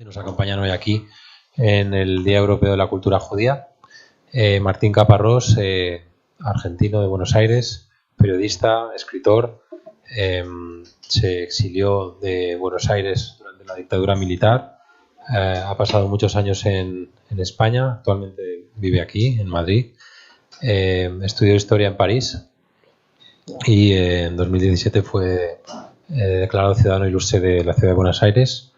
nos acompañan hoy aquí en el Día Europeo de la Cultura Judía. Martín Caparrós, argentino de Buenos Aires, periodista, escritor, se exilió de Buenos Aires durante la dictadura militar, ha pasado muchos años en España, actualmente vive aquí, en Madrid, estudió historia en París y en 2017 fue declarado ciudadano ilustre de la ciudad de Buenos Aires.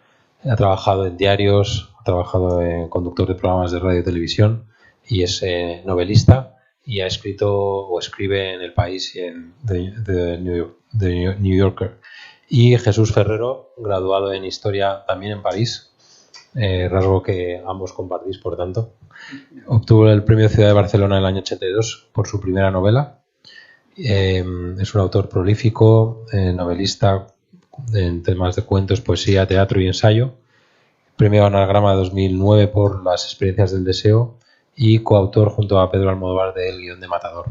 Ha trabajado en diarios, ha trabajado en conductor de programas de radio y televisión y es novelista y ha escrito o escribe en El País y en The New Yorker. Y Jesús Ferrero, graduado en Historia también en París, rasgo que ambos compartís, por tanto. Obtuvo el Premio Ciudad de Barcelona en el año 82 por su primera novela. Es un autor prolífico, novelista en temas de cuentos, poesía, teatro y ensayo. Premio Anagrama 2009 por Las experiencias del deseo y coautor junto a Pedro Almodóvar del guión de Matador.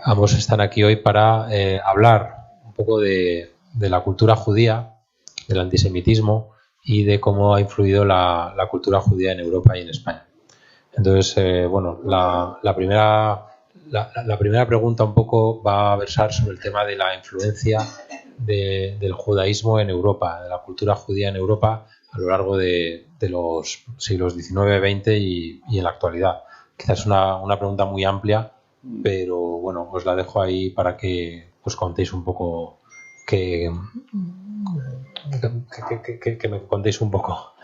Ambos están aquí hoy para hablar un poco de la cultura judía, del antisemitismo y de cómo ha influido la cultura judía en Europa y en España. Entonces, bueno, la primera pregunta un poco va a versar sobre el tema de la influencia del judaísmo en Europa, de la cultura judía en Europa a lo largo de los siglos XIX, XX y en la actualidad. Quizás es una pregunta muy amplia, pero bueno, os la dejo ahí para que os contéis un poco, que me contéis un poco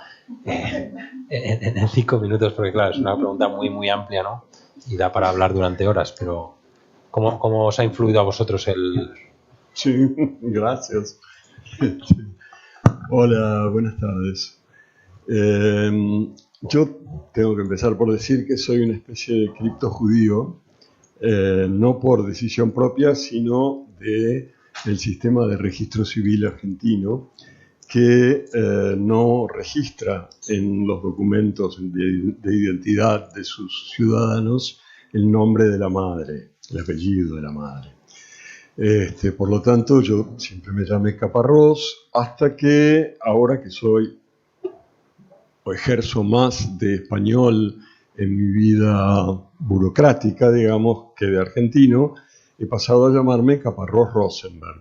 en 5 minutos, porque claro, es una pregunta muy amplia, ¿no? Y da para hablar durante horas, pero ¿cómo os ha influido a vosotros el...? Sí, gracias. Hola, buenas tardes. Yo tengo que empezar por decir que soy una especie de criptojudío, no por decisión propia, sino del sistema de registro civil argentino, que no registra en los documentos de identidad de sus ciudadanos el nombre de la madre, el apellido de la madre. Por lo tanto, yo siempre me llamé Caparrós, hasta que ahora que soy o ejerzo más de español en mi vida burocrática, digamos, que de argentino, he pasado a llamarme Caparrós Rosenberg.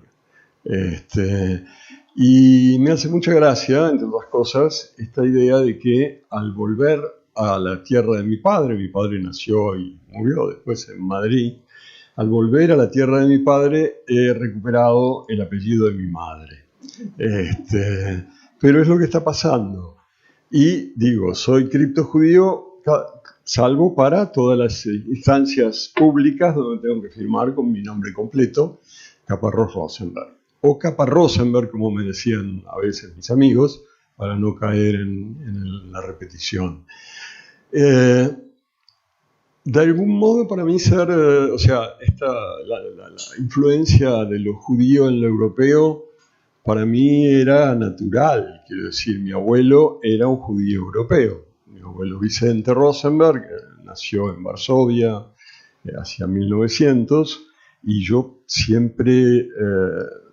Y me hace mucha gracia, entre otras cosas, esta idea de que al volver a la tierra de mi padre nació y murió después en Madrid, al volver a la tierra de mi padre he recuperado el apellido de mi madre. Pero es lo que está pasando. Y digo, soy criptojudío, salvo para todas las instancias públicas donde tengo que firmar con mi nombre completo, Caparrós Rosenberg. O Caparrosenberg, como me decían a veces mis amigos, para no caer en la repetición. De algún modo, para mí la influencia de lo judío en lo europeo, para mí era natural. Quiero decir, mi abuelo era un judío europeo. Mi abuelo Vicente Rosenberg nació en Varsovia hacia 1900, y yo siempre,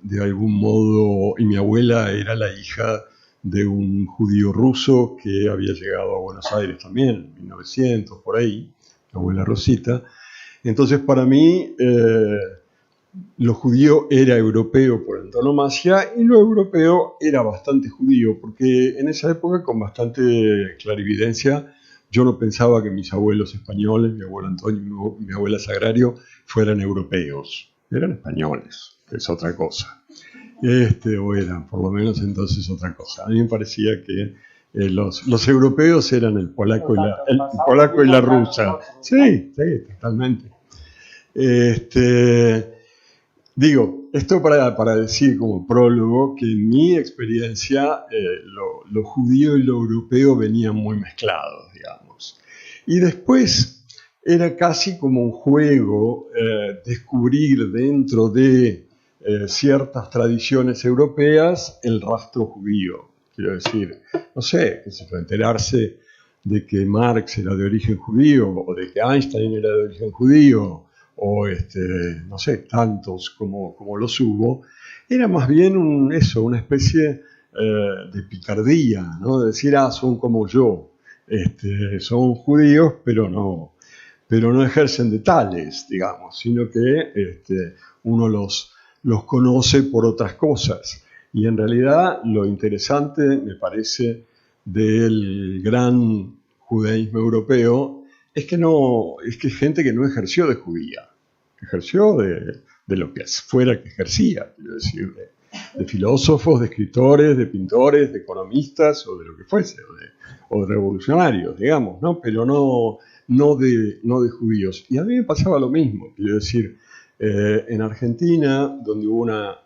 de algún modo, y mi abuela era la hija de un judío ruso que había llegado a Buenos Aires también, en 1900, por ahí, mi abuela Rosita. Entonces, para mí, lo judío era europeo por antonomasia, y lo europeo era bastante judío, porque en esa época, con bastante clarividencia, yo no pensaba que mis abuelos españoles, mi abuelo Antonio y mi abuela Sagrario, fueran europeos. Eran españoles, que es otra cosa. O eran, por lo menos entonces, otra cosa. A mí me parecía que los europeos eran el polaco y la rusa. Sí, totalmente. Digo, esto para decir como prólogo que en mi experiencia lo judío y lo europeo venían muy mezclados, digamos. Y después era casi como un juego descubrir dentro de ciertas tradiciones europeas el rastro judío. Quiero decir, no sé, enterarse de que Marx era de origen judío, o de que Einstein era de origen judío, o no sé, tantos como los hubo, era más bien una especie de picardía, ¿no? De decir, son como yo, son judíos, pero no ejercen de tales, digamos, sino que uno los conoce por otras cosas. Y en realidad lo interesante, me parece, del gran judaísmo europeo es que es gente que no ejerció de judía, ejerció de lo que fuera que ejercía, quiero decir, de filósofos, de escritores, de pintores, de economistas o de lo que fuese, o de revolucionarios, digamos, ¿no? Pero no de judíos. Y a mí me pasaba lo mismo, quiero decir, en Argentina, donde hubo una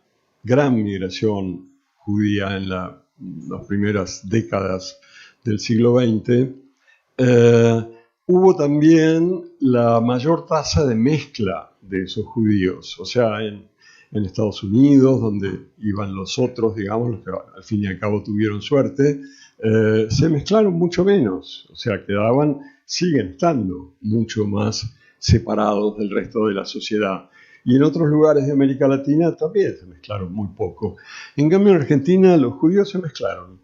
gran migración judía en las primeras décadas del siglo XX, hubo también la mayor tasa de mezcla de esos judíos. O sea, en Estados Unidos, donde iban los otros, digamos, los que al fin y al cabo tuvieron suerte, se mezclaron mucho menos. O sea, siguen estando mucho más separados del resto de la sociedad. Y en otros lugares de América Latina también se mezclaron muy poco. En cambio, en Argentina los judíos se mezclaron,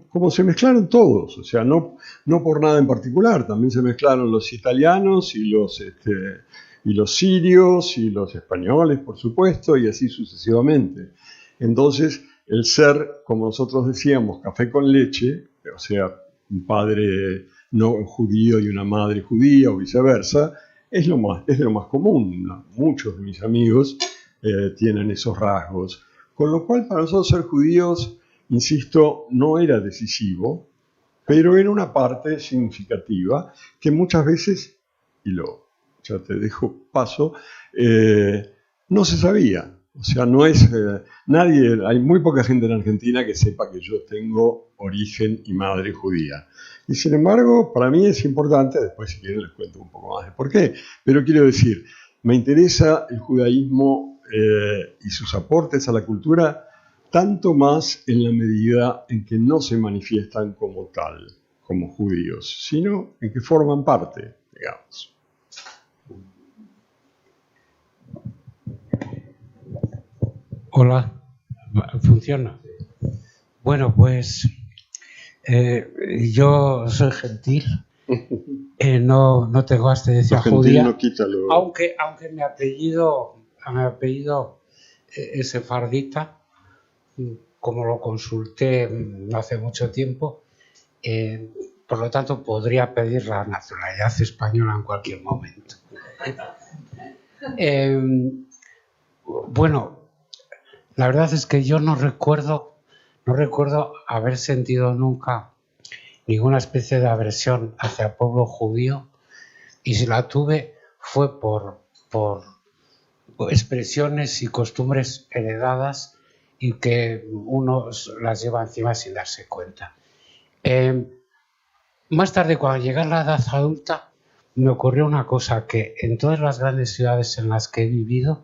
como se mezclaron todos, o sea, no por nada en particular, también se mezclaron los italianos y los sirios y los españoles, por supuesto, y así sucesivamente. Entonces, el ser, como nosotros decíamos, café con leche, o sea, un padre no judío y una madre judía o viceversa, es de lo más común. Muchos de mis amigos tienen esos rasgos. Con lo cual, para nosotros ser judíos, insisto, no era decisivo, pero era una parte significativa que muchas veces, ya te dejo paso, no se sabía. O sea, no es hay muy poca gente en Argentina que sepa que yo tengo origen y madre judía. Y sin embargo, para mí es importante, después si quieren les cuento un poco más de por qué, pero quiero decir, me interesa el judaísmo y sus aportes a la cultura tanto más en la medida en que no se manifiestan como tal, como judíos, sino en que forman parte, digamos. Hola, ¿funciona? Bueno, pues yo soy gentil, no tengo ascendencia judía, No quítalo. aunque mi apellido es sefardita, como lo consulté hace mucho tiempo, por lo tanto podría pedir la nacionalidad española en cualquier momento. Bueno, la verdad es que yo no recuerdo haber sentido nunca ninguna especie de aversión hacia el pueblo judío, y si la tuve fue por expresiones y costumbres heredadas y que uno las lleva encima sin darse cuenta. Más tarde, cuando llegué a la edad adulta, me ocurrió una cosa, que en todas las grandes ciudades en las que he vivido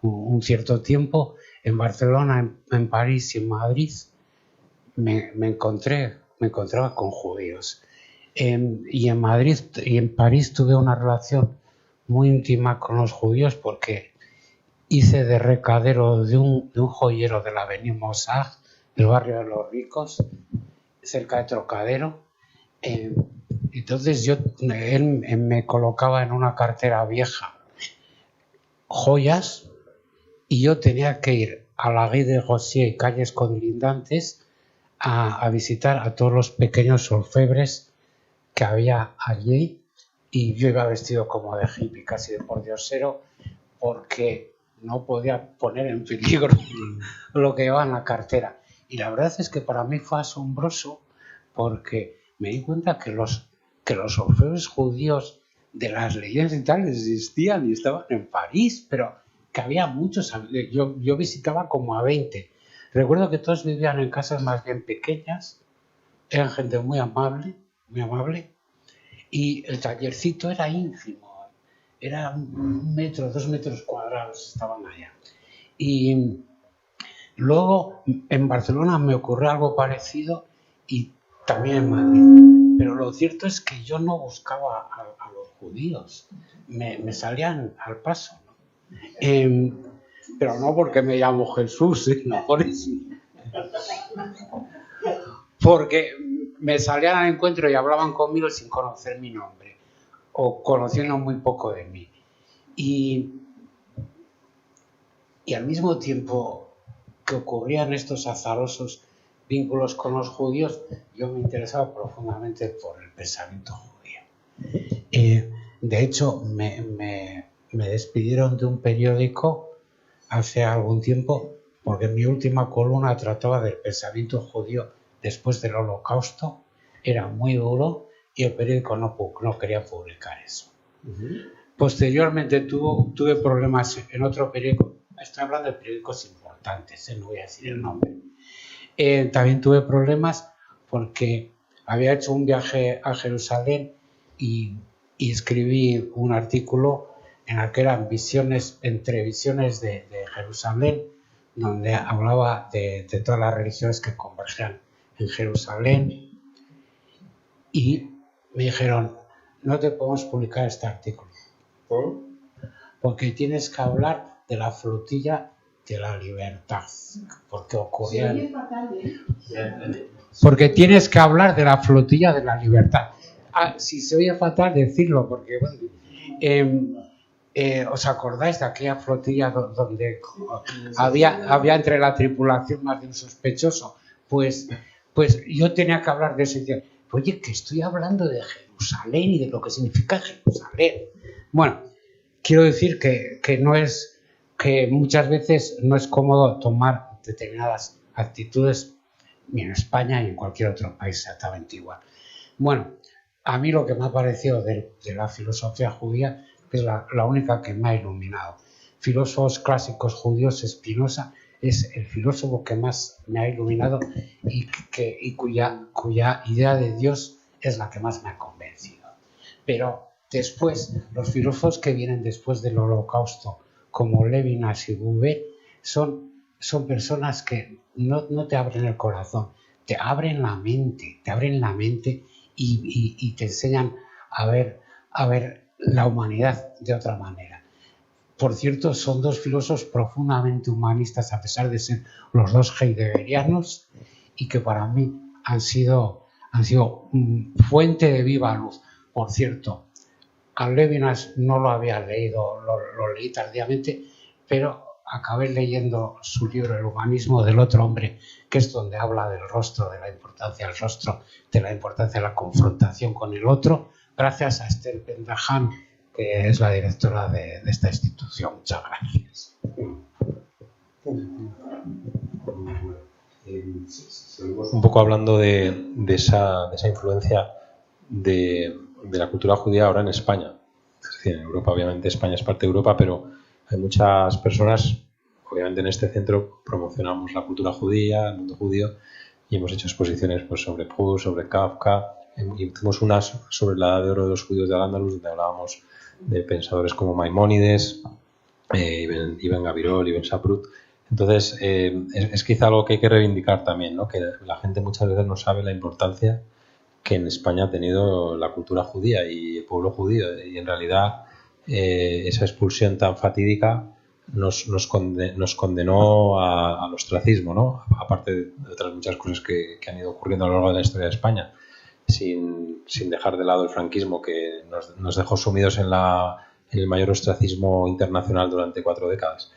un cierto tiempo, en Barcelona, en París y en Madrid, me encontraba con judíos. Y en Madrid y en París tuve una relación muy íntima con los judíos porque hice de recadero de un joyero de la Avenida Mossac, el barrio de los ricos, cerca de Trocadero. Entonces él me colocaba en una cartera vieja joyas y yo tenía que ir a la Guy de Rossier y calles colindantes a visitar a todos los pequeños orfebres que había allí, y yo iba vestido como de hippie, casi de pordiosero, porque no podía poner en peligro lo que llevaba en la cartera. Y la verdad es que para mí fue asombroso, porque me di cuenta que los orfebres judíos de las leyendas y tal existían y estaban en París, pero que había muchos. Yo visitaba como a 20. Recuerdo que todos vivían en casas más bien pequeñas, eran gente muy amable, y el tallercito era ínfimo, era 1 metro, 2 metros cuadrados estaban allá. Y luego en Barcelona me ocurrió algo parecido, y también en Madrid, pero lo cierto es que yo no buscaba a los judíos, me salían al paso, ¿no? Pero no porque me llamo Jesús, sino por eso. Porque me salían al encuentro y hablaban conmigo sin conocer mi nombre o conociendo muy poco de mí. Y al mismo tiempo que ocurrían estos azarosos vínculos con los judíos, yo me interesaba profundamente por el pensamiento judío. De hecho, me despidieron de un periódico hace algún tiempo porque mi última columna trataba del pensamiento judío después del Holocausto, era muy duro y el periódico no quería publicar eso. Posteriormente tuve problemas en otro periódico, estoy hablando de periódicos importantes, no voy a decir el nombre. También tuve problemas porque había hecho un viaje a Jerusalén y escribí un artículo en el que eran visiones de Jerusalén, donde hablaba de todas las religiones que convergían en Jerusalén, y me dijeron: no te podemos publicar este artículo porque tienes que hablar de la flotilla de la libertad, porque tienes que hablar de la flotilla de la libertad. Si se oye fatal decirlo, porque ¿os acordáis de aquella flotilla donde había entre la tripulación más de un sospechoso? Pues yo tenía que hablar de ese día. Oye, que estoy hablando de Jerusalén y de lo que significa Jerusalén. Bueno, quiero decir que muchas veces no es cómodo tomar determinadas actitudes, ni en España ni en cualquier otro país exactamente igual. Bueno, a mí lo que me ha parecido de la filosofía judía es la única que me ha iluminado. Filósofos clásicos judíos, Spinoza es el filósofo que más me ha iluminado y cuya idea de Dios es la que más me ha convencido. Pero después, los filósofos que vienen después del Holocausto, como Levinas y Buber, son personas que no te abren el corazón, te abren la mente y te enseñan a ver la humanidad de otra manera. Por cierto, son dos filósofos profundamente humanistas, a pesar de ser los dos heideggerianos, y que para mí han sido fuente de viva luz. Por cierto, a Levinas no lo había leído, lo leí tardíamente, pero acabé leyendo su libro El humanismo del otro hombre, que es donde habla del rostro, de la importancia del rostro, de la importancia de la confrontación con el otro, gracias a Esther Ben-Dahan, que es la directora de esta institución. Muchas gracias. Un poco hablando de esa influencia de la cultura judía ahora en España. Es decir, en Europa, obviamente España es parte de Europa, pero hay muchas personas, obviamente en este centro promocionamos la cultura judía, el mundo judío, y hemos hecho exposiciones pues, sobre Proust, sobre Kafka, y hicimos unas sobre la edad de oro de los judíos de Al-Ándalus, donde hablábamos de pensadores como Maimónides, Ibn Gabirol, Ibn Saprut. Entonces, es quizá algo que hay que reivindicar también, ¿no? Que la gente muchas veces no sabe la importancia que en España ha tenido la cultura judía y el pueblo judío, y en realidad esa expulsión tan fatídica nos condenó al ostracismo, ¿no? Aparte de otras muchas cosas que han ido ocurriendo a lo largo de la historia de España, sin dejar de lado el franquismo, que nos dejó sumidos en el mayor ostracismo internacional durante 4 décadas.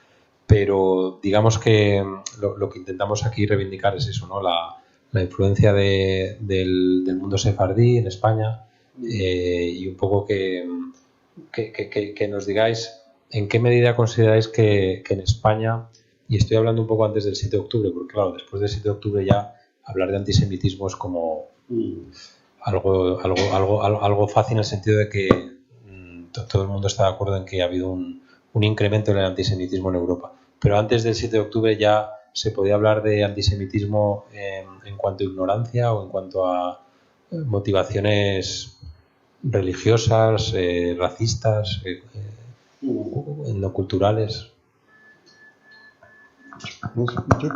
Pero digamos que lo que intentamos aquí reivindicar es eso, ¿no? La influencia del mundo sefardí en España, y un poco que nos digáis en qué medida consideráis que en España, y estoy hablando un poco antes del 7 de octubre, porque claro, después del 7 de octubre ya hablar de antisemitismo es como algo fácil, en el sentido de que todo el mundo está de acuerdo en que ha habido un incremento en el antisemitismo en Europa. Pero antes del 7 de octubre ya se podía hablar de antisemitismo en cuanto a ignorancia o en cuanto a motivaciones religiosas, racistas, no culturales. Yo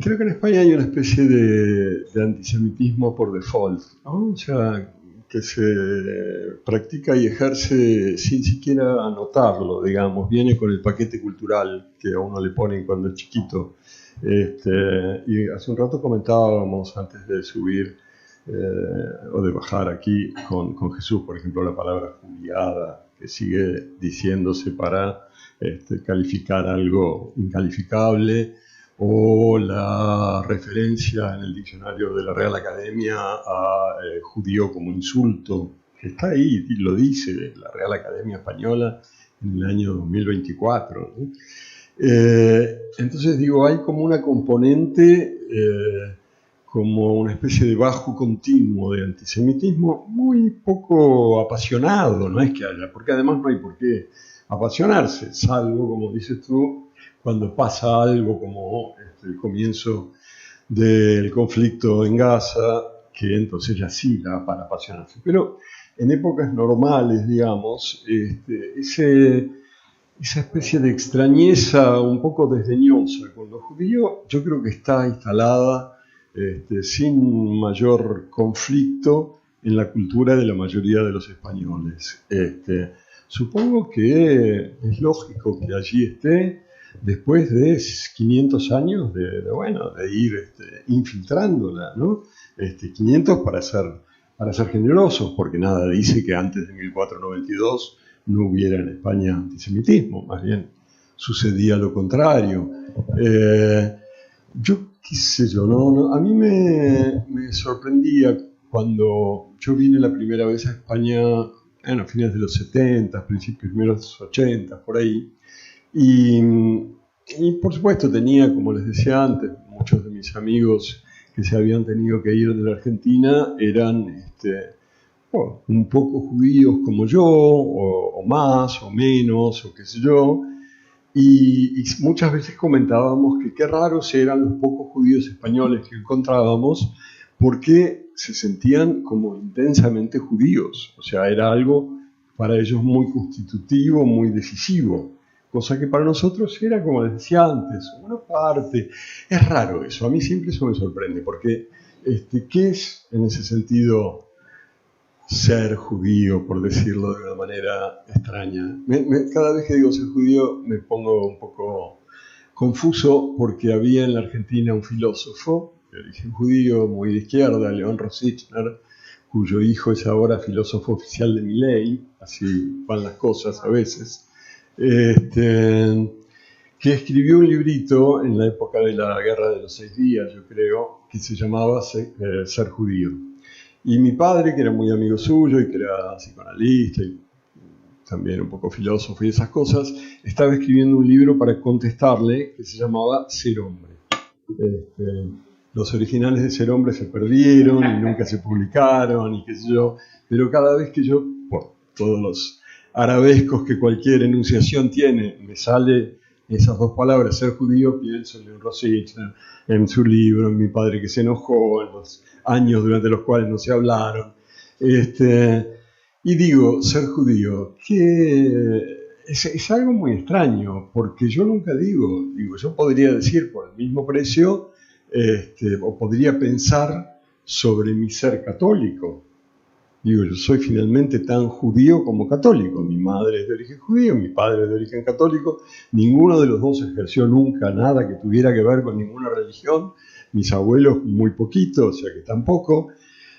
creo que en España hay una especie de antisemitismo por default, ¿no? O sea, que se practica y ejerce sin siquiera anotarlo, digamos, viene con el paquete cultural que a uno le ponen cuando es chiquito. Y hace un rato comentábamos antes de subir o de bajar aquí con Jesús, por ejemplo, la palabra juliada, que sigue diciéndose para calificar algo incalificable, o la referencia en el diccionario de la Real Academia a judío como insulto, que está ahí y lo dice la Real Academia Española en el año 2024, ¿no? Entonces digo, hay como una componente, como una especie de bajo continuo de antisemitismo muy poco apasionado, no es que haya, porque además no hay por qué apasionarse, salvo, como dices tú, cuando pasa algo como el comienzo del conflicto en Gaza, que entonces ya sí da para apasionarse. Pero en épocas normales, digamos, esa especie de extrañeza un poco desdeñosa con los judíos, yo creo que está instalada sin mayor conflicto en la cultura de la mayoría de los españoles. Supongo que es lógico que allí esté después de 500 años de ir infiltrándola, ¿no? 500 para ser generosos, porque nada dice que antes de 1492 no hubiera en España antisemitismo, más bien sucedía lo contrario. Yo, qué sé yo, a mí me sorprendía cuando yo vine la primera vez a España, a fines de los 70, principios de los 80, por ahí, y por supuesto tenía, como les decía antes, muchos de mis amigos que se habían tenido que ir de la Argentina eran un poco judíos como yo, o más, o menos, o qué sé yo, y muchas veces comentábamos que qué raros eran los pocos judíos españoles que encontrábamos, porque se sentían como intensamente judíos, o sea, era algo para ellos muy constitutivo, muy decisivo, cosa que para nosotros era, como les decía antes, una parte. Es raro eso, a mí siempre eso me sorprende, porque ¿qué es en ese sentido ser judío, por decirlo de una manera extraña? Cada vez que digo ser judío me pongo un poco confuso, porque había en la Argentina un filósofo de origen judío, muy de izquierda, León Rosichner, cuyo hijo es ahora filósofo oficial de Milei, así van las cosas a veces, que escribió un librito en la época de la Guerra de los 6 días, yo creo, que se llamaba Ser judío. Y mi padre, que era muy amigo suyo y que era psicoanalista y también un poco filósofo y esas cosas, estaba escribiendo un libro para contestarle que se llamaba Ser hombre. Los originales de Ser hombre se perdieron y nunca se publicaron y qué sé yo, pero cada vez que yo, por todos los arabescos que cualquier enunciación tiene, me sale esas dos palabras, ser judío, pienso en León Rosichner, en su libro, en mi padre que se enojó, en los años durante los cuales no se hablaron. Y digo, ser judío, que es algo muy extraño, porque yo nunca digo, yo podría decir por el mismo precio, o podría pensar sobre mi ser católico. Digo, yo soy finalmente tan judío como católico. Mi madre es de origen judío, mi padre es de origen católico. Ninguno de los dos ejerció nunca nada que tuviera que ver con ninguna religión. Mis abuelos muy poquito, o sea que tampoco.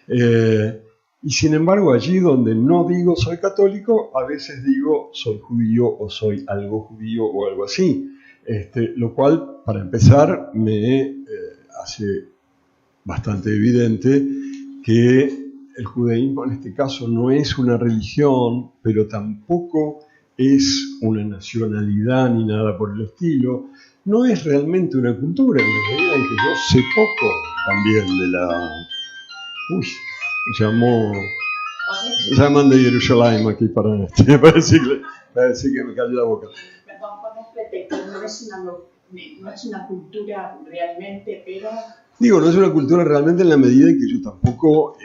Y sin embargo, allí donde no digo soy católico, a veces digo soy judío o soy algo judío o algo así. Lo cual, para empezar, me hace bastante evidente que el judaísmo en este caso no es una religión, pero tampoco es una nacionalidad ni nada por el estilo. No es realmente una cultura, en la medida en que yo sé poco también de la... Uy, llaman de Jerusalén aquí para decir que me cayó la boca. Perdón, con este texto, no es una cultura realmente, pero... Digo, no es una cultura realmente en la medida en que yo tampoco,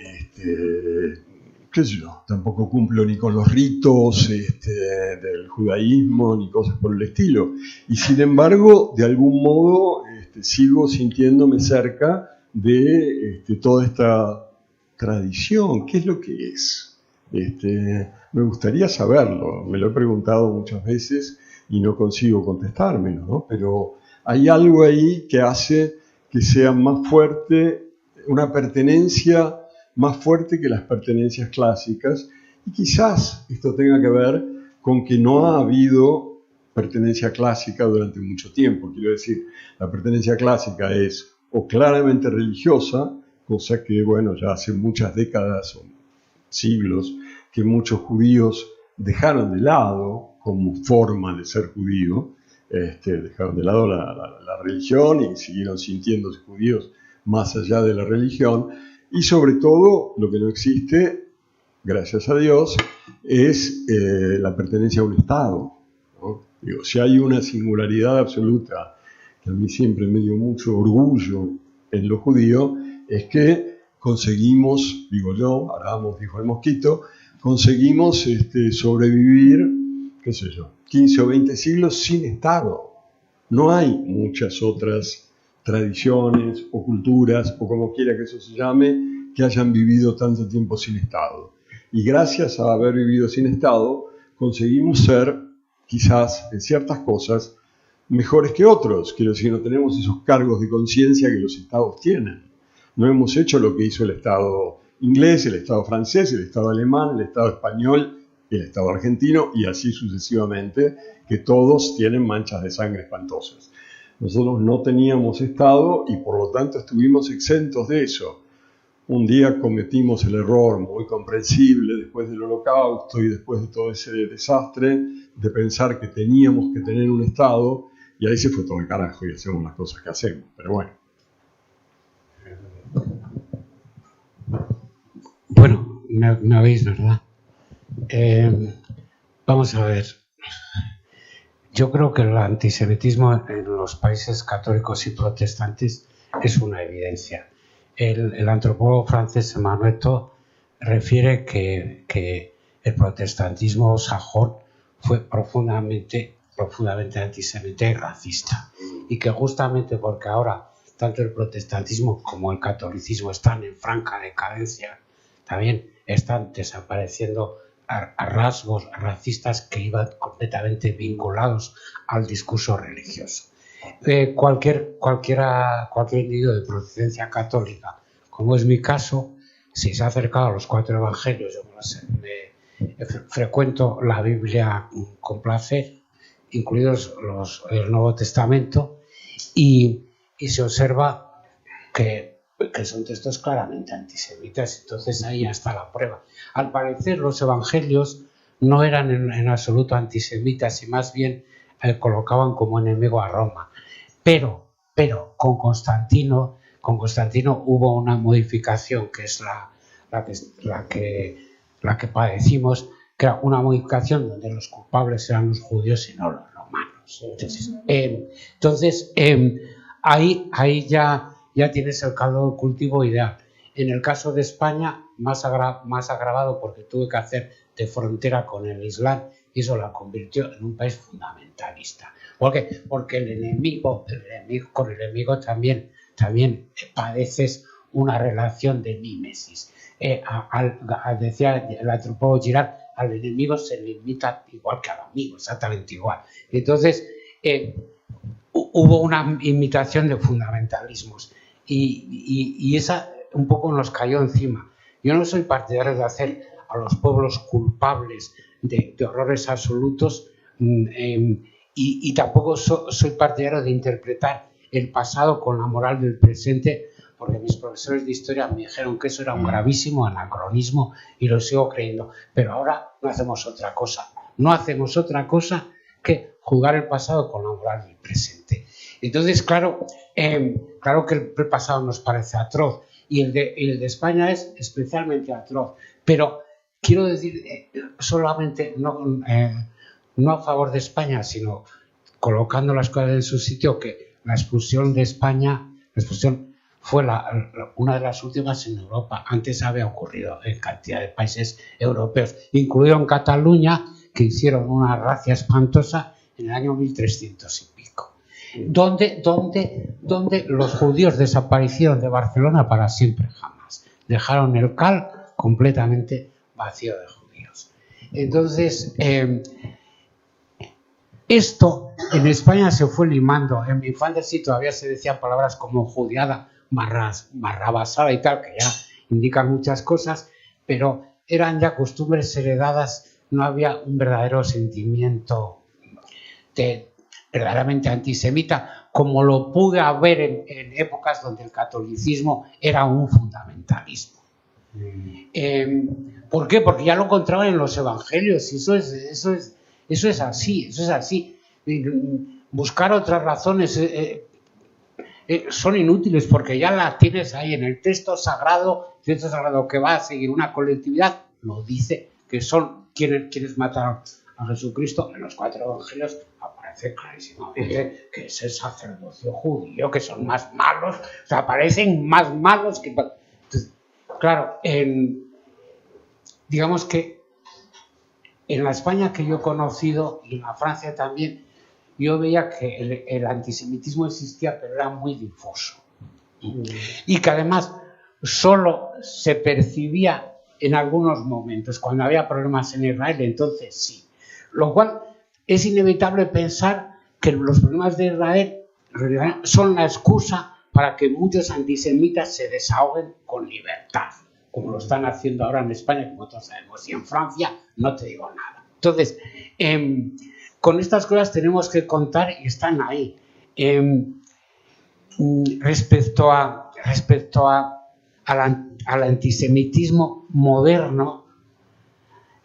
qué sé yo, tampoco cumplo ni con los ritos del judaísmo ni cosas por el estilo. Y sin embargo, de algún modo, sigo sintiéndome cerca de toda esta tradición, ¿qué es lo que es? Me gustaría saberlo, me lo he preguntado muchas veces y no consigo contestármelo, ¿no? Pero hay algo ahí que hace que sea más fuerte, una pertenencia más fuerte que las pertenencias clásicas, y quizás esto tenga que ver con que no ha habido pertenencia clásica durante mucho tiempo. Quiero decir, la pertenencia clásica es o claramente religiosa, cosa que, bueno, ya hace muchas décadas o siglos que muchos judíos dejaron de lado como forma de ser judío, dejaron de lado la religión y siguieron sintiéndose judíos más allá de la religión, y sobre todo lo que no existe, gracias a Dios, es la pertenencia a un Estado, ¿no? Digo, si hay una singularidad absoluta que a mí siempre me dio mucho orgullo en lo judío, es que conseguimos, digo yo, Aramos dijo el mosquito, conseguimos sobrevivir, qué sé yo, 15 o 20 siglos sin Estado. No hay muchas otras tradiciones o culturas, o como quiera que eso se llame, que hayan vivido tanto tiempo sin Estado. Y gracias a haber vivido sin Estado, conseguimos ser, quizás, en ciertas cosas, mejores que otros. Quiero decir, no tenemos esos cargos de conciencia que los Estados tienen. No hemos hecho lo que hizo el Estado inglés, el Estado francés, el Estado alemán, el Estado español, el Estado argentino, y así sucesivamente, que todos tienen manchas de sangre espantosas. Nosotros no teníamos Estado y por lo tanto estuvimos exentos de eso. Un día cometimos el error muy comprensible después del Holocausto y después de todo ese desastre de pensar que teníamos que tener un Estado, y ahí se fue todo el carajo y hacemos las cosas que hacemos. Pero bueno. Bueno, me oís, ¿verdad? Vamos a ver. Yo creo que el antisemitismo en los países católicos y protestantes es una evidencia. El antropólogo francés Emmanuel Todd refiere que el protestantismo sajón fue profundamente antisemita y racista, y que justamente porque ahora tanto el protestantismo como el catolicismo están en franca decadencia, también están desapareciendo a rasgos racistas que iban completamente vinculados al discurso religioso. Cualquier individuo de procedencia católica, como es mi caso, si se ha acercado a los 4 evangelios, yo frecuento la Biblia con placer, incluidos el Nuevo Testamento, y se observa que son textos claramente antisemitas. Entonces ahí ya está la prueba. Al parecer los evangelios no eran en absoluto antisemitas y más bien colocaban como enemigo a Roma. Pero con Constantino hubo una modificación que es la que padecimos, que era una modificación donde los culpables eran los judíos y no los romanos. Entonces ahí ya tienes el caldo de cultivo ideal. En el caso de España, más agravado porque tuve que hacer de frontera con el Islam, y eso la convirtió en un país fundamentalista. ¿Por qué? Porque con el enemigo también padeces una relación de mímesis. Decía el antropólogo Girard, al enemigo se le imita igual que al amigo, exactamente igual. Entonces, hubo una imitación de fundamentalismos y esa un poco nos cayó encima. Yo no soy partidario de hacer a los pueblos culpables de horrores absolutos, y tampoco soy partidario de interpretar el pasado con la moral del presente, porque mis profesores de historia me dijeron que eso era un gravísimo anacronismo y lo sigo creyendo. Pero ahora no hacemos otra cosa que juzgar el pasado con la moral del presente. Entonces, claro que el pasado nos parece atroz, y el de España es especialmente atroz, pero quiero decir, solamente no a favor de España, sino colocando las cosas en su sitio, que la expulsión de España, fue una de las últimas en Europa. Antes había ocurrido en cantidad de países europeos, incluido en Cataluña, que hicieron una racia espantosa en el año 1300 y pico, donde los judíos desaparecieron de Barcelona para siempre, jamás. dejaron el CAL completamente vacío de judíos. Entonces, esto en España se fue limando. En mi infancia sí todavía se decían palabras como judiada, barrabasada y tal, que ya indican muchas cosas, pero eran ya costumbres heredadas, no había un verdadero sentimiento verdaderamente antisemita, como lo pude haber en épocas donde el catolicismo era un fundamentalismo. ¿Por qué? Porque ya lo encontraban en los evangelios, y eso es así. Buscar otras razones son inútiles, porque ya las tienes ahí en el texto sagrado que va a seguir una colectividad, lo dice, que son quienes mataron a Jesucristo. En los 4 evangelios aparece clarísimamente que es el sacerdocio judío, que son más malos, o sea, aparecen más malos que... Entonces, claro, digamos que en la España que yo he conocido y en la Francia también, yo veía que el antisemitismo existía, pero era muy difuso. Y que además solo se percibía en algunos momentos. Cuando había problemas en Israel, entonces sí. Lo cual es inevitable pensar que los problemas de Israel son la excusa para que muchos antisemitas se desahoguen con libertad, como lo están haciendo ahora en España, como todos sabemos, y en Francia no te digo nada. Entonces, con estas cosas tenemos que contar y están ahí. Respecto al antisemitismo moderno,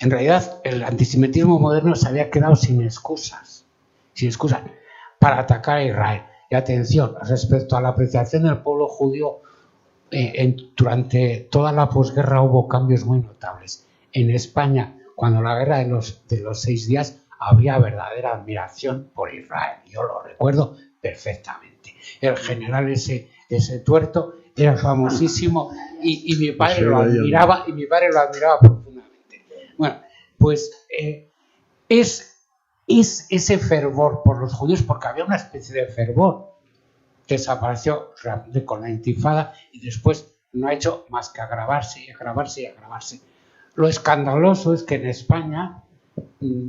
en realidad el antisemitismo moderno se había quedado sin excusas para atacar a Israel. Y atención, respecto a la apreciación del pueblo judío, durante toda la posguerra hubo cambios muy notables. En España, cuando la guerra de los 6 días, había verdadera admiración por Israel. Yo lo recuerdo perfectamente. El general ese tuerto era famosísimo y mi padre lo admiraba profundamente. Bueno, pues es ese fervor por los judíos, porque había una especie de fervor. Desapareció realmente con la intifada y después no ha hecho más que agravarse y agravarse y agravarse. Lo escandaloso es que en España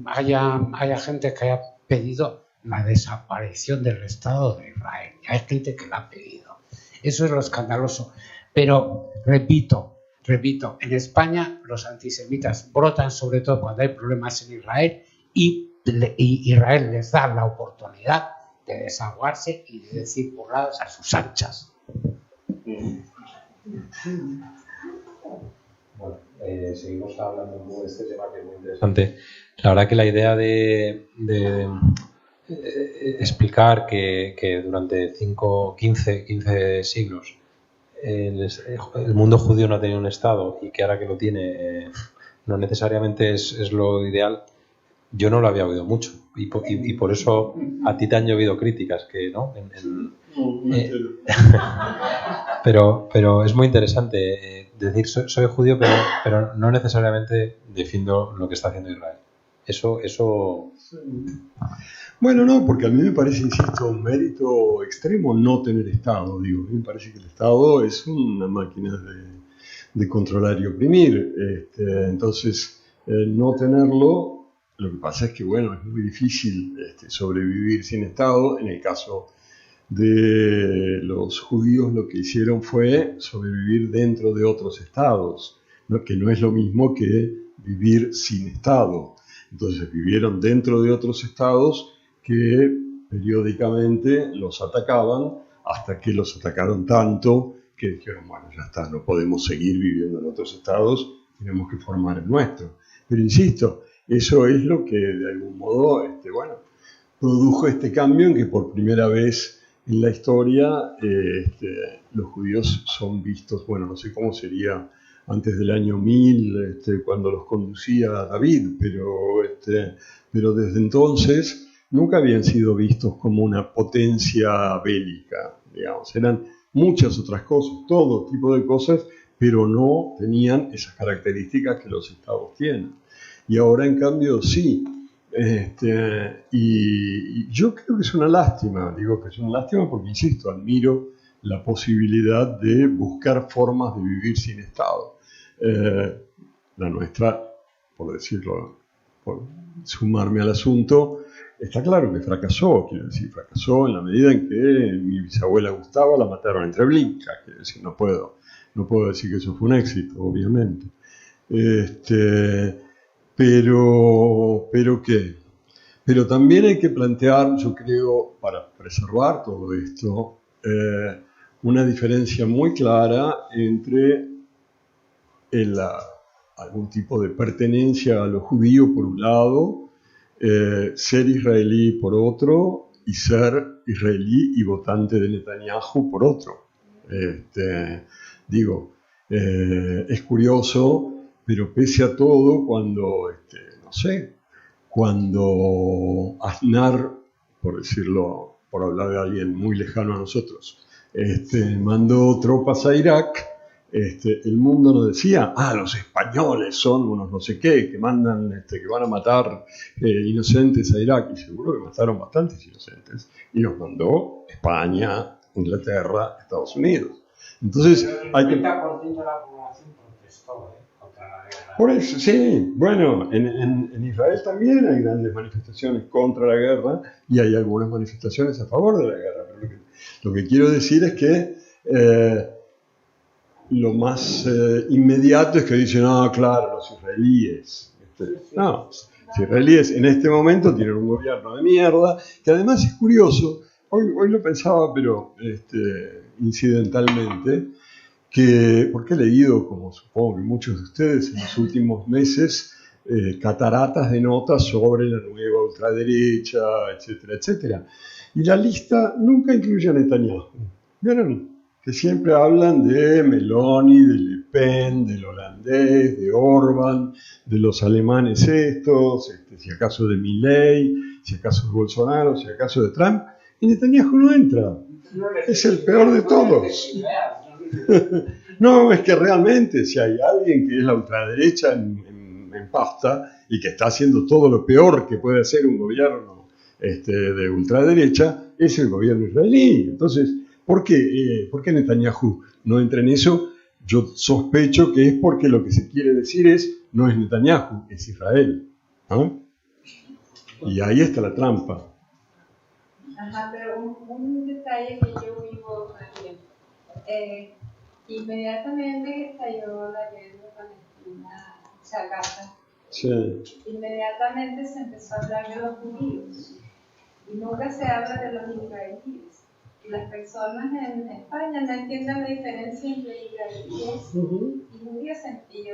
haya gente que haya pedido la desaparición del Estado de Israel. Hay gente que la ha pedido. Eso es lo escandaloso. Pero, repito, en España los antisemitas brotan sobre todo cuando hay problemas en Israel y Israel les da la oportunidad de desahogarse y de decir burradas a sus anchas. Bueno, seguimos hablando un poco de este tema que es muy interesante. La verdad que la idea de explicar que durante 15 siglos el mundo judío no ha tenido un Estado y que ahora que lo tiene no necesariamente es lo ideal, yo no lo había oído mucho y por eso a ti te han llovido críticas que no pero es muy interesante decir soy judío pero no necesariamente defiendo lo que está haciendo Israel. Eso Bueno, no, porque a mí me parece, insisto, un mérito extremo no tener Estado. Digo, a mí me parece que el Estado es una máquina de controlar y oprimir. Entonces, no tenerlo, lo que pasa es que, bueno, es muy difícil sobrevivir sin Estado. En el caso de los judíos, lo que hicieron fue sobrevivir dentro de otros estados, ¿no? Que no es lo mismo que vivir sin Estado. Entonces, vivieron dentro de otros estados que periódicamente los atacaban, hasta que los atacaron tanto que dijeron, bueno, ya está, no podemos seguir viviendo en otros estados, tenemos que formar el nuestro. Pero insisto, eso es lo que de algún modo, produjo este cambio en que por primera vez en la historia los judíos son vistos, bueno, no sé cómo sería antes del año 1000, cuando los conducía David, pero desde entonces nunca habían sido vistos como una potencia bélica, digamos. Eran muchas otras cosas, todo tipo de cosas, pero no tenían esas características que los estados tienen. Y ahora, en cambio, sí. Y yo creo que es una lástima, digo que es una lástima porque, insisto, admiro la posibilidad de buscar formas de vivir sin Estado. La nuestra, por decirlo, por sumarme al asunto, está claro que fracasó, quiero decir, fracasó en la medida en que mi bisabuela Gustava la mataron entre blincas, quiero decir, no puedo decir que eso fue un éxito, obviamente. Pero ¿qué? Pero también hay que plantear, yo creo, para preservar todo esto, una diferencia muy clara entre algún tipo de pertenencia a lo judío por un lado, ser israelí por otro, y ser israelí y votante de Netanyahu por otro. Es curioso, pero pese a todo, cuando Aznar, por decirlo, por hablar de alguien muy lejano a nosotros, mandó tropas a Irak, el mundo nos decía, los españoles son unos no sé qué, que mandan, que van a matar inocentes a Irak, y seguro que mataron bastantes inocentes, y los mandó España, Inglaterra, Estados Unidos. Entonces, el 90% de la población protestó contra la guerra. Por eso, sí, bueno, en Israel también hay grandes manifestaciones contra la guerra y hay algunas manifestaciones a favor de la guerra. Pero lo que quiero decir es que lo más inmediato es que dicen, claro, los israelíes. No, los israelíes en este momento tienen un gobierno de mierda, que además es curioso, hoy lo pensaba, pero incidentalmente, porque he leído, como supongo que muchos de ustedes, en los últimos meses, cataratas de notas sobre la nueva ultraderecha, etcétera, etcétera. Y la lista nunca incluye a Netanyahu. ¿Vieron? Que siempre hablan de Meloni, de Le Pen, del holandés, de Orbán, de los alemanes estos, si acaso de Milei, si acaso de Bolsonaro, si acaso de Trump, y Netanyahu no entra. Es el peor de todos. No, es que realmente si hay alguien que es la ultraderecha en pasta y que está haciendo todo lo peor que puede hacer un gobierno de ultraderecha, es el gobierno israelí. Entonces, ¿por qué Netanyahu no entra en eso? Yo sospecho que es porque lo que se quiere decir no es Netanyahu, es Israel. ¿No? Y ahí está la trampa. Ajá, pero un detalle que yo vivo también. Inmediatamente que estalló la guerra palestina, Gaza, sí. Inmediatamente se empezó a hablar de los judíos y nunca se habla de los israelíes. Y las personas en España no entienden la diferencia entre israelíes y judíos. Y yo les explico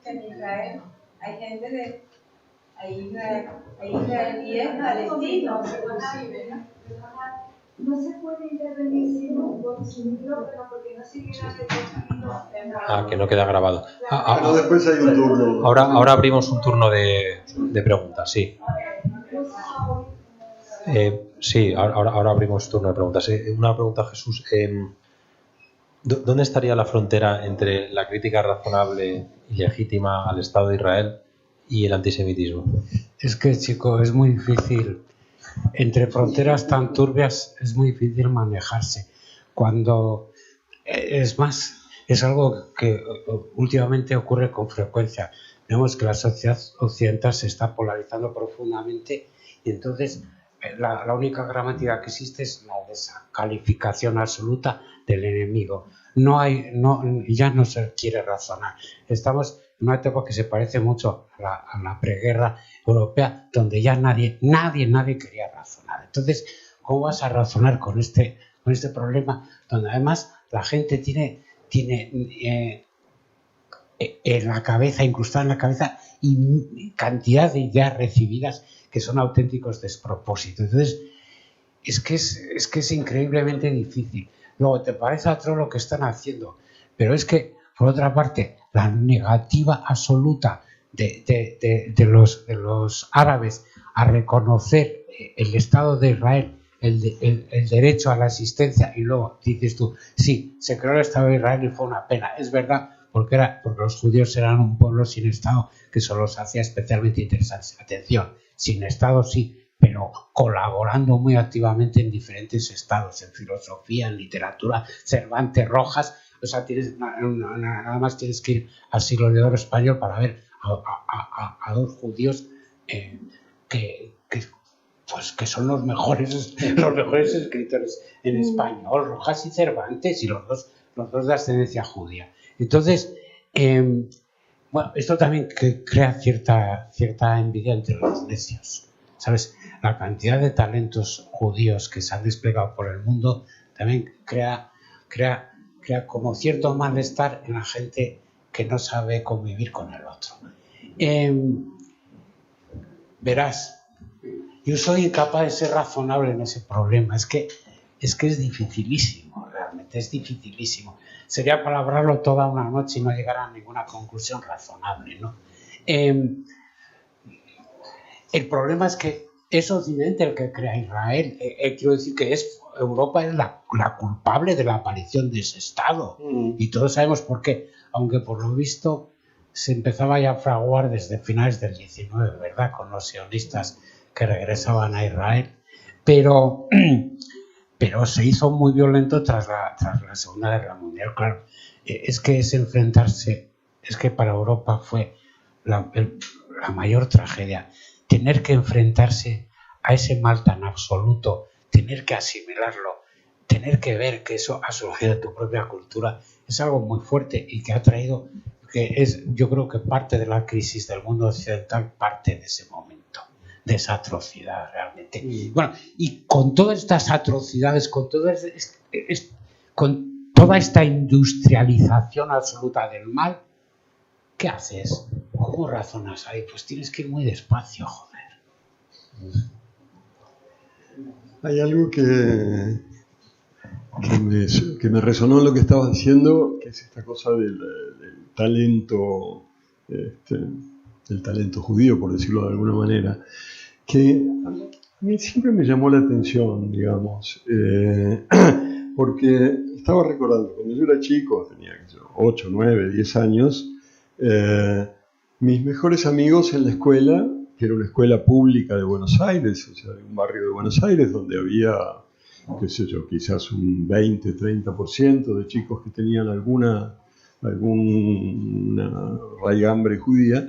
que en Israel hay gente de israelíes palestinos, inclusive, ¿no? No se puede intervenir sin su micrófono porque no se queda reproducido. Que no queda grabado. Pero después hay un turno. Ahora abrimos un turno de preguntas, sí. Sí, ahora abrimos turno de preguntas. Una pregunta, Jesús. ¿Dónde estaría la frontera entre la crítica razonable y legítima al Estado de Israel y el antisemitismo? Es que, chico, es muy difícil. Entre fronteras tan turbias es muy difícil manejarse. Cuando, es más, es algo que últimamente ocurre con frecuencia. Vemos que la sociedad occidental se está polarizando profundamente y entonces la única gramática que existe es la descalificación absoluta del enemigo. Ya no se quiere razonar. Estamos en una etapa que se parece mucho a la preguerra europea, donde ya nadie quería razonar. Entonces, ¿cómo vas a razonar con este problema? Donde además la gente tiene en la cabeza, incrustada en la cabeza, y cantidad de ideas recibidas que son auténticos despropósitos. Entonces, es que es increíblemente difícil. Luego, te parece atroz lo que están haciendo, pero es que, por otra parte, la negativa absoluta de los árabes a reconocer el Estado de Israel, el derecho a la existencia, y luego dices tú, sí, se creó el Estado de Israel y fue una pena. Es verdad, porque los judíos eran un pueblo sin Estado que solo los hacía especialmente interesantes. Atención, sin Estado sí, pero colaborando muy activamente en diferentes estados, en filosofía, en literatura, Cervantes, Rojas. O sea, nada más tienes que ir al Siglo de Oro español para ver a dos judíos que son los mejores escritores en español, Rojas y Cervantes, y los dos de ascendencia judía. Entonces, bueno, esto también crea cierta envidia entre los necios, ¿sabes? La cantidad de talentos judíos que se han desplegado por el mundo también crea como cierto malestar en la gente que no sabe convivir con el otro. Verás, yo soy incapaz de ser razonable en ese problema. Es que es dificilísimo, realmente, es dificilísimo. Sería para hablarlo toda una noche y no llegar a ninguna conclusión razonable, ¿no? El problema es que es Occidente el que crea Israel. Quiero decir que Europa es la culpable de la aparición de ese Estado. Y todos sabemos por qué, aunque por lo visto se empezaba ya a fraguar desde finales del 19, ¿verdad? Con los sionistas que regresaban a Israel. Pero se hizo muy violento tras la Segunda Guerra Mundial, claro. Es que para Europa fue la mayor tragedia. Tener que enfrentarse a ese mal tan absoluto, tener que asimilarlo, tener que ver que eso ha surgido de tu propia cultura, es algo muy fuerte y que ha traído, yo creo que parte de la crisis del mundo occidental parte de ese momento, de esa atrocidad realmente. Bueno, y con todas estas atrocidades, con toda esta industrialización absoluta del mal, ¿qué haces? ¿Cómo razonas ahí? Pues tienes que ir muy despacio, joder. Hay algo que me resonó en lo que estabas diciendo, que es esta cosa del talento, el talento judío, por decirlo de alguna manera, que a mí siempre me llamó la atención, digamos, porque estaba recordando, cuando yo era chico, tenía 8, 9, 10 años, mis mejores amigos en la escuela, que era una escuela pública de Buenos Aires, o sea, de un barrio de Buenos Aires, donde había, qué sé yo, quizás un 20, 30% de chicos que tenían alguna raigambre judía.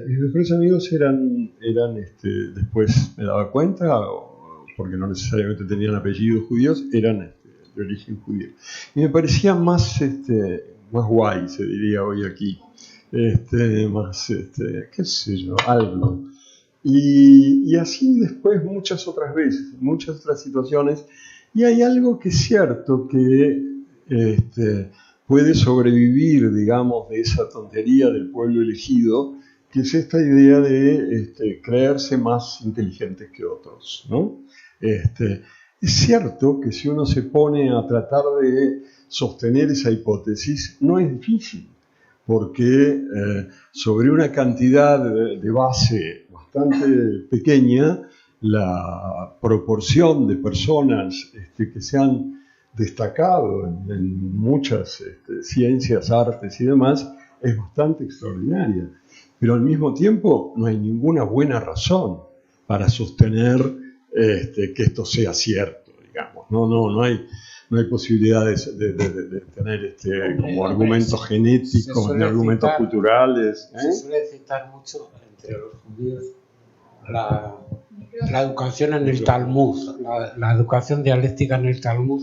Mis mejores amigos eran después me daba cuenta, porque no necesariamente tenían apellidos judíos, eran de origen judío. Y me parecía más guay, se diría hoy aquí. Más, qué sé yo, algo. Y así después muchas otras veces, muchas otras situaciones. Y hay algo que es cierto, que puede sobrevivir, digamos, de esa tontería del pueblo elegido, que es esta idea de creerse más inteligentes que otros, ¿no? Es cierto que si uno se pone a tratar de sostener esa hipótesis, no es difícil, porque sobre una cantidad de base bastante pequeña, la proporción de personas que se han destacado en muchas ciencias, artes y demás, es bastante extraordinaria. Pero al mismo tiempo no hay ninguna buena razón para sostener que esto sea cierto, digamos. No hay posibilidades de tener como argumentos genéticos ni argumentos culturales. Se suele citar mucho entre los judíos la educación en el Talmud, la educación dialéctica en el Talmud,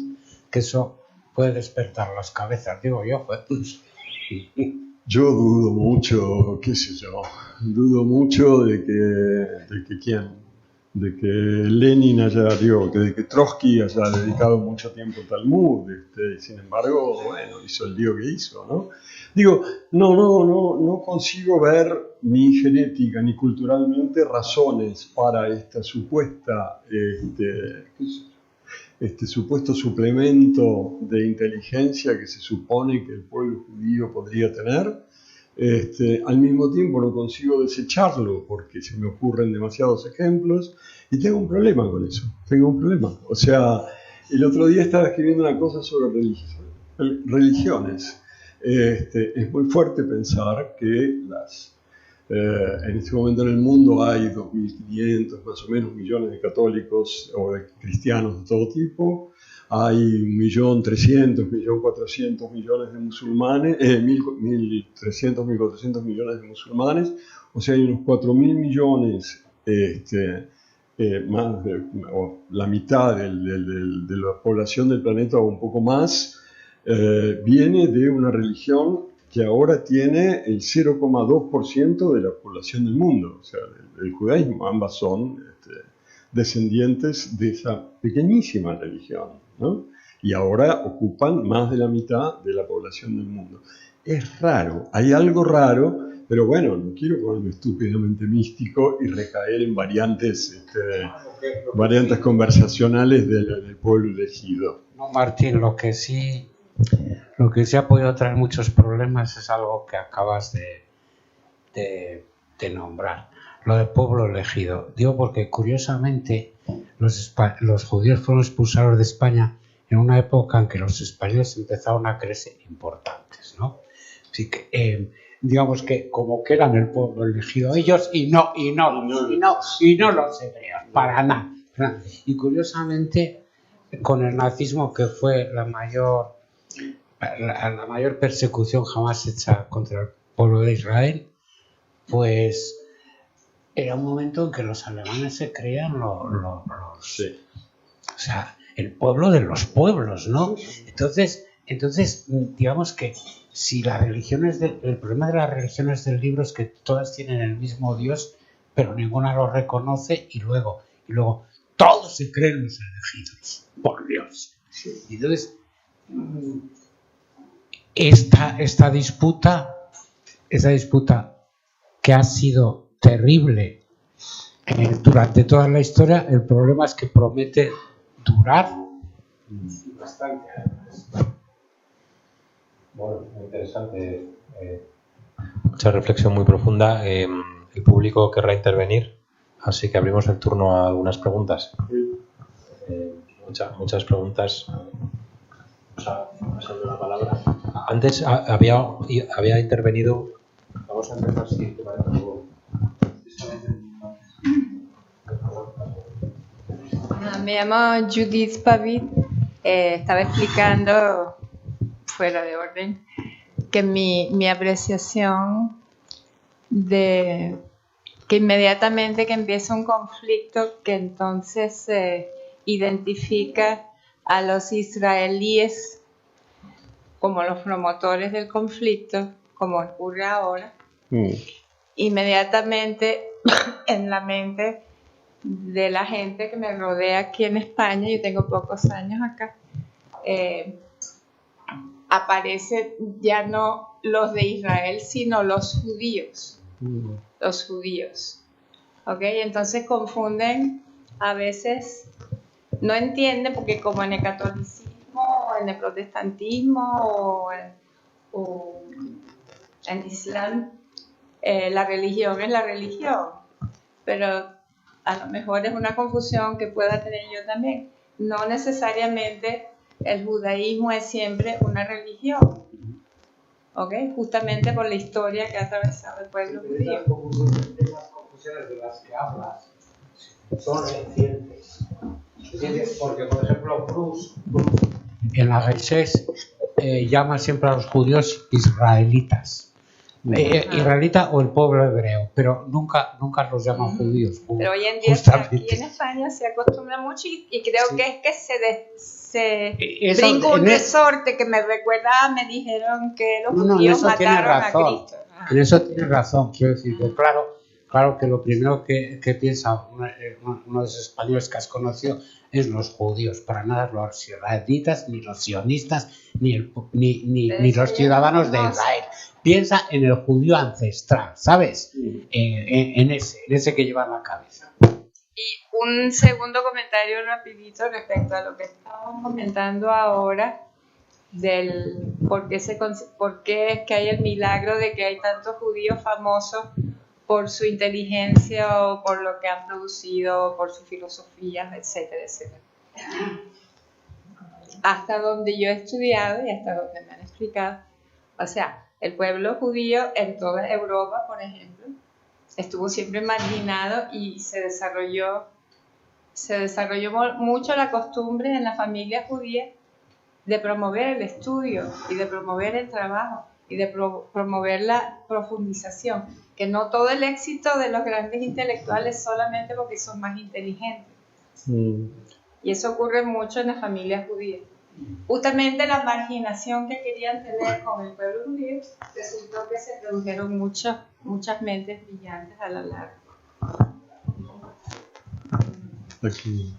que eso puede despertar las cabezas, digo yo. Yo dudo mucho, qué sé yo, de que Lenin de que Trotsky haya dedicado mucho tiempo al Talmud, sin embargo, bueno, hizo el lío que hizo, ¿no? Digo, no consigo ver ni genética ni culturalmente razones para esta supuesta, supuesto suplemento de inteligencia que se supone que el pueblo judío podría tener. Al mismo tiempo no consigo desecharlo porque se me ocurren demasiados ejemplos y tengo un problema con eso, O sea, el otro día estaba escribiendo una cosa sobre religiones. Es muy fuerte pensar que En este momento en el mundo hay 2.500 más o menos millones de católicos o de cristianos de todo tipo. Hay 1.300.000, 1.400.000 millones de musulmanes, 1.300.000, 1.400 millones de musulmanes. O sea, hay unos 4.000 millones, más o la mitad de la población del planeta o un poco más, viene de una religión que ahora tiene el 0,2% de la población del mundo, o sea, el judaísmo. Ambas son descendientes de esa pequeñísima religión, ¿no? Y ahora ocupan más de la mitad de la población del mundo. Es raro, hay algo raro, pero bueno, no quiero ponerme estúpidamente místico y recaer en variantes conversacionales del pueblo elegido. No, Martín, lo que sí ha podido traer muchos problemas es algo que acabas de nombrar, lo del pueblo elegido. Digo porque curiosamente los judíos fueron expulsados de España en una época en que los españoles empezaron a crecer importantes, ¿no? Así que digamos que como que eran el pueblo elegido ellos y no los hebreos, para nada. Y curiosamente con el nazismo, que fue la mayor persecución jamás hecha contra el pueblo de Israel, pues era un momento en que los alemanes se creían Sí. o sea, el pueblo de los pueblos, ¿no? Entonces digamos que si el problema de las religiones del libro es que todas tienen el mismo Dios, pero ninguna lo reconoce y luego todos se creen los elegidos por Dios. Entonces esta disputa que ha sido terrible durante toda la historia, el problema es que promete durar bastante. Bueno, muy interesante. Mucha reflexión muy profunda. El público querrá intervenir, así que abrimos el turno a algunas preguntas. Muchas preguntas. Pasando la palabra. Antes había intervenido. Vamos a empezar, si te parece. Me llamo Judith Pavit. Estaba explicando, fuera de orden, que mi apreciación de que inmediatamente que empieza un conflicto, que entonces se identifica a los israelíes como los promotores del conflicto, como ocurre ahora, inmediatamente en la mente de la gente que me rodea aquí en España, yo tengo pocos años acá, aparecen ya no los de Israel, sino los judíos. Los judíos. ¿Ok? Entonces confunden, a veces no entienden, porque como en el catolicismo, o en el protestantismo, o en Islam, la religión es la religión. Pero a lo mejor es una confusión que pueda tener yo también. No necesariamente el judaísmo es siempre una religión, ¿ok? Justamente por la historia que ha atravesado el pueblo judío. Esas confusiones de las que hablas son recientes. Porque, por ejemplo, Bruce en la Genesis llama siempre a los judíos israelitas. Israelita o el pueblo hebreo, pero nunca los llaman judíos. Pero hoy en día aquí en España se acostumbra mucho y creo que es que se brinca un resorte que me me dijeron que los judíos mataron a Cristo. En eso tienes razón, quiero decir que claro que lo primero que piensa uno de esos españoles que has conocido es los judíos, para nada los israelitas, ni los sionistas, ni los ciudadanos de Israel. Piensa en el judío ancestral, ¿sabes? En ese que lleva en la cabeza. Y un segundo comentario rapidito respecto a lo que estábamos comentando ahora del por qué es que hay el milagro de que hay tantos judíos famosos por su inteligencia o por lo que han producido, por su filosofía, etcétera, etcétera. Hasta donde yo he estudiado y hasta donde me han explicado, o sea, el pueblo judío en toda Europa, por ejemplo, estuvo siempre marginado y se desarrolló mucho la costumbre en la familia judía de promover el estudio y de promover el trabajo y de promover la profundización, que no todo el éxito de los grandes intelectuales solamente porque son más inteligentes. Y eso ocurre mucho en la familia judía. Justamente la marginación que querían tener con el pueblo judío resultó que se produjeron muchas mentes brillantes a la larga. Aquí.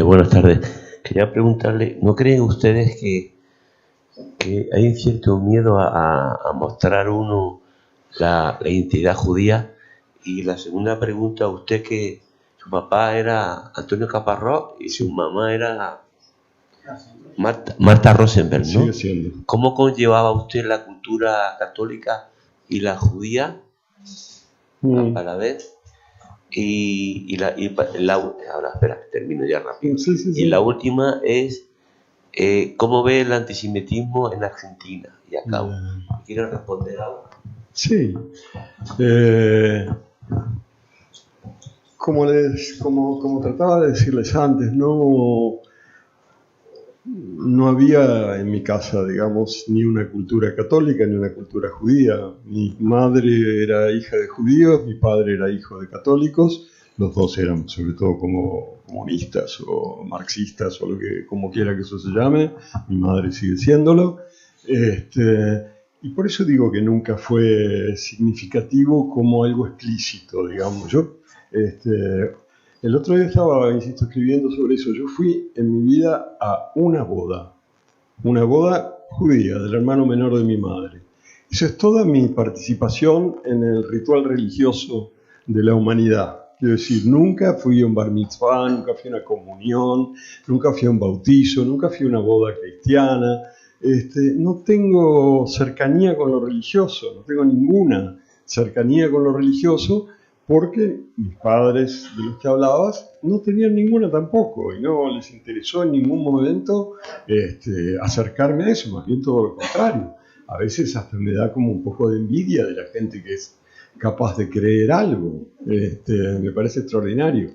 Buenas tardes. Quería preguntarle, ¿no creen ustedes que hay un cierto miedo a mostrar uno la identidad judía? Y la segunda pregunta, usted que su papá era Antonio Caparrós y su mamá era Marta Rosenberg, ¿no? Sigue siendo. ¿Cómo conllevaba usted la cultura católica y la judía a la vez? Ahora, espera, termino ya rápido. Sí. Y la última es, ¿cómo ve el antisemitismo en Argentina? Y acabo. ¿Quiere responder algo? Sí. Como trataba de decirles antes, no había en mi casa, digamos, ni una cultura católica ni una cultura judía. Mi madre era hija de judíos, mi padre era hijo de católicos. Los dos eran sobre todo como comunistas o marxistas o como quiera que eso se llame. Mi madre sigue siéndolo. Y por eso digo que nunca fue significativo como algo explícito, digamos. El otro día estaba, insisto, escribiendo sobre eso. Yo fui en mi vida a una boda judía del hermano menor de mi madre. Esa es toda mi participación en el ritual religioso de la humanidad. Quiero decir, nunca fui a un bar mitzvah, nunca fui a una comunión, nunca fui a un bautizo, nunca fui a una boda cristiana. No tengo cercanía con lo religioso, no tengo ninguna cercanía con lo religioso, porque mis padres, de los que hablabas, no tenían ninguna tampoco, y no les interesó en ningún momento acercarme a eso, más bien todo lo contrario. A veces hasta me da como un poco de envidia de la gente que es capaz de creer algo. Me parece extraordinario.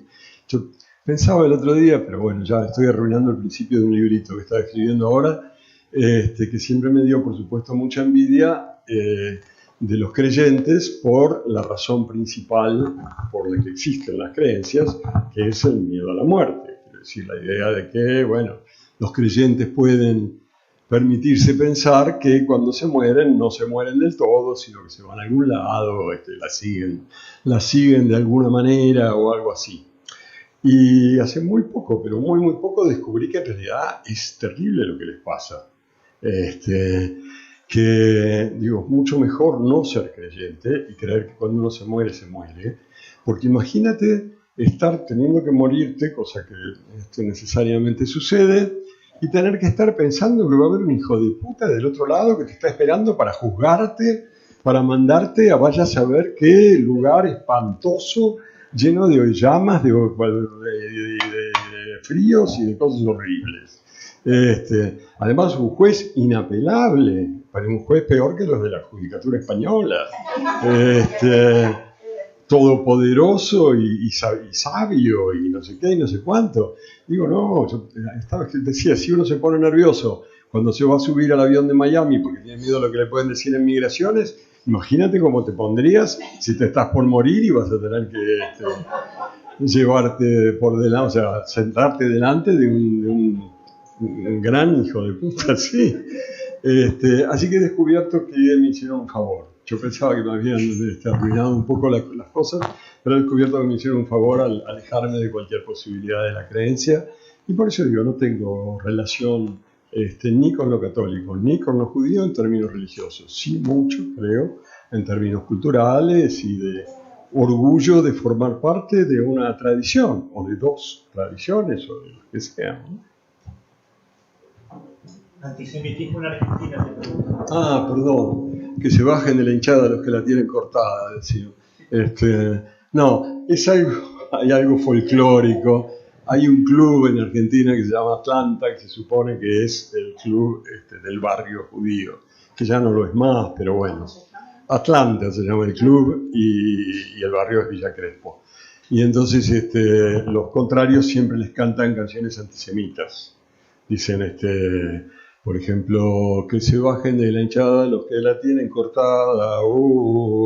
Yo pensaba el otro día, pero bueno, ya estoy arruinando el principio de un librito que estaba escribiendo ahora, que siempre me dio, por supuesto, mucha envidia de los creyentes por la razón principal por la que existen las creencias, que es el miedo a la muerte. Es decir, la idea de que, bueno, los creyentes pueden permitirse pensar que cuando se mueren no se mueren del todo, sino que se van a algún lado, la siguen de alguna manera o algo así. Y hace muy poco, pero muy poco, descubrí que en realidad es terrible lo que les pasa. Que digo, mucho mejor no ser creyente y creer que cuando uno se muere, porque imagínate estar teniendo que morirte, cosa que necesariamente sucede, y tener que estar pensando que va a haber un hijo de puta del otro lado que te está esperando para juzgarte, para mandarte a vaya a saber qué lugar espantoso, lleno de llamas, de fríos y de cosas horribles. Además, un juez inapelable, para un juez peor que los de la judicatura española, todopoderoso y sabio y no sé qué y no sé cuánto. Digo, no, yo decía, si uno se pone nervioso cuando se va a subir al avión de Miami porque tiene miedo a lo que le pueden decir en migraciones, imagínate cómo te pondrías si te estás por morir y vas a tener que llevarte por delante, o sea, sentarte delante de un gran hijo de puta, sí. Así que he descubierto que me hicieron un favor. Yo pensaba que me habían arruinado un poco las cosas, pero he descubierto que me hicieron un favor al alejarme de cualquier posibilidad de la creencia, y por eso digo, no tengo relación ni con lo católico ni con lo judío en términos religiosos. Sí, mucho, creo, en términos culturales y de orgullo de formar parte de una tradición, o de dos tradiciones, o de lo que sea, ¿no? Antisemitismo en Argentina, te pregunto. Perdón, que se bajen de la hinchada los que la tienen cortada, decía. No, hay algo folclórico, Hay un club en Argentina que se llama Atlanta, que se supone que es el club del barrio judío, que ya no lo es más, pero bueno. Atlanta se llama el club y el barrio es Villa Crespo. Y entonces los contrarios siempre les cantan canciones antisemitas. Dicen, por ejemplo, que se bajen de la hinchada los que la tienen cortada,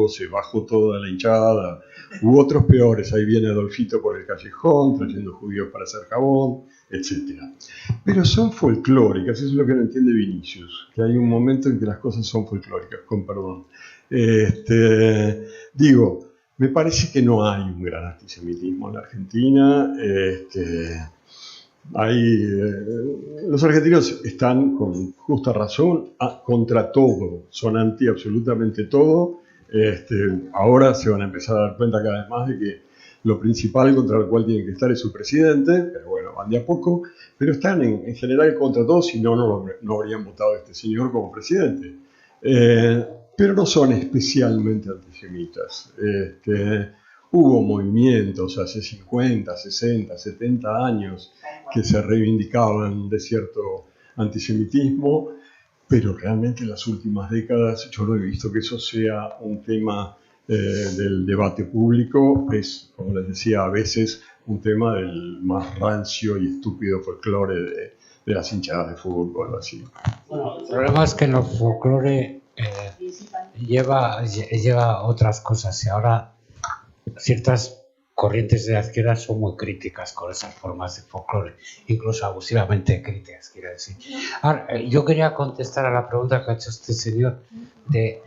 se bajó toda la hinchada. U otros peores, ahí viene Adolfito por el callejón, trayendo judíos para hacer jabón, etc. Pero son folclóricas, eso es lo que no entiende Vinicius, que hay un momento en que las cosas son folclóricas, con perdón. Digo, me parece que no hay un gran antisemitismo en la Argentina. Los argentinos están con justa razón contra todo, son anti absolutamente todo. Ahora se van a empezar a dar cuenta cada vez más de que lo principal contra el cual tienen que estar es su presidente, pero bueno, van de a poco, pero están en general contra todo, si no, no habrían votado a este señor como presidente. Pero no son especialmente antisemitas. Hubo movimientos hace 50, 60, 70 años que se reivindicaban de cierto antisemitismo, pero realmente en las últimas décadas yo no he visto que eso sea un tema del debate público. Es, como les decía, a veces un tema del más rancio y estúpido folclore de las hinchadas de fútbol o así. Bueno, el problema es que en el folclore lleva otras cosas y ahora ciertas corrientes de la izquierda son muy críticas con esas formas de folclore, incluso abusivamente críticas, quiero decir. Ahora, yo quería contestar a la pregunta que ha hecho este señor de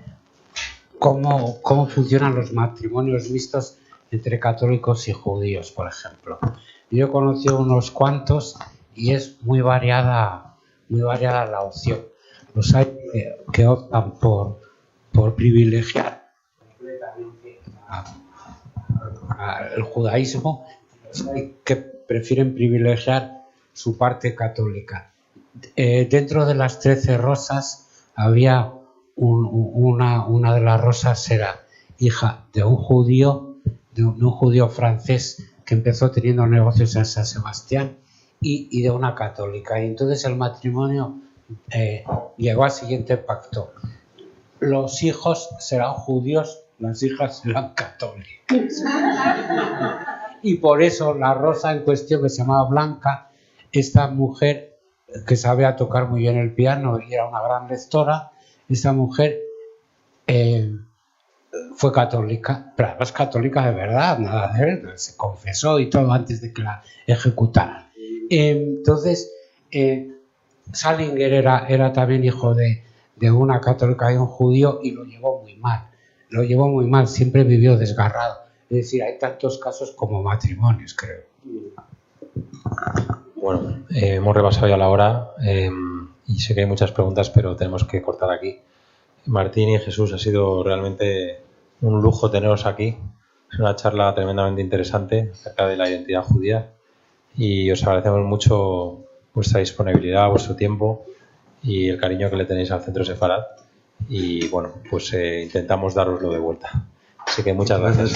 cómo funcionan los matrimonios mixtos entre católicos y judíos, por ejemplo. Yo he conocido unos cuantos y es muy variada la opción. Los hay que optan por privilegiar completamente el judaísmo, hay que prefieren privilegiar su parte católica. Dentro de las 13 Rosas había una de las Rosas era hija de un judío francés que empezó teniendo negocios en San Sebastián y de una católica. Y entonces el matrimonio llegó al siguiente pacto: los hijos serán judíos, las hijas serán católicas. Y por eso la Rosa en cuestión, que se llamaba Blanca, esta mujer que sabía tocar muy bien el piano y era una gran lectora, esta mujer fue católica, pero además católica de verdad, nada de él, se confesó y todo antes de que la ejecutaran. Entonces, Salinger era también hijo de una católica y un judío, y lo llevó muy mal, siempre vivió desgarrado. Es decir, hay tantos casos como matrimonios, creo. Bueno, hemos rebasado ya la hora y sé que hay muchas preguntas, pero tenemos que cortar aquí. Martín y Jesús, ha sido realmente un lujo teneros aquí. Es una charla tremendamente interesante acerca de la identidad judía y os agradecemos mucho vuestra disponibilidad, vuestro tiempo y el cariño que le tenéis al Centro Sefarad. Y bueno, pues intentamos daroslo de vuelta. Así que muchas gracias.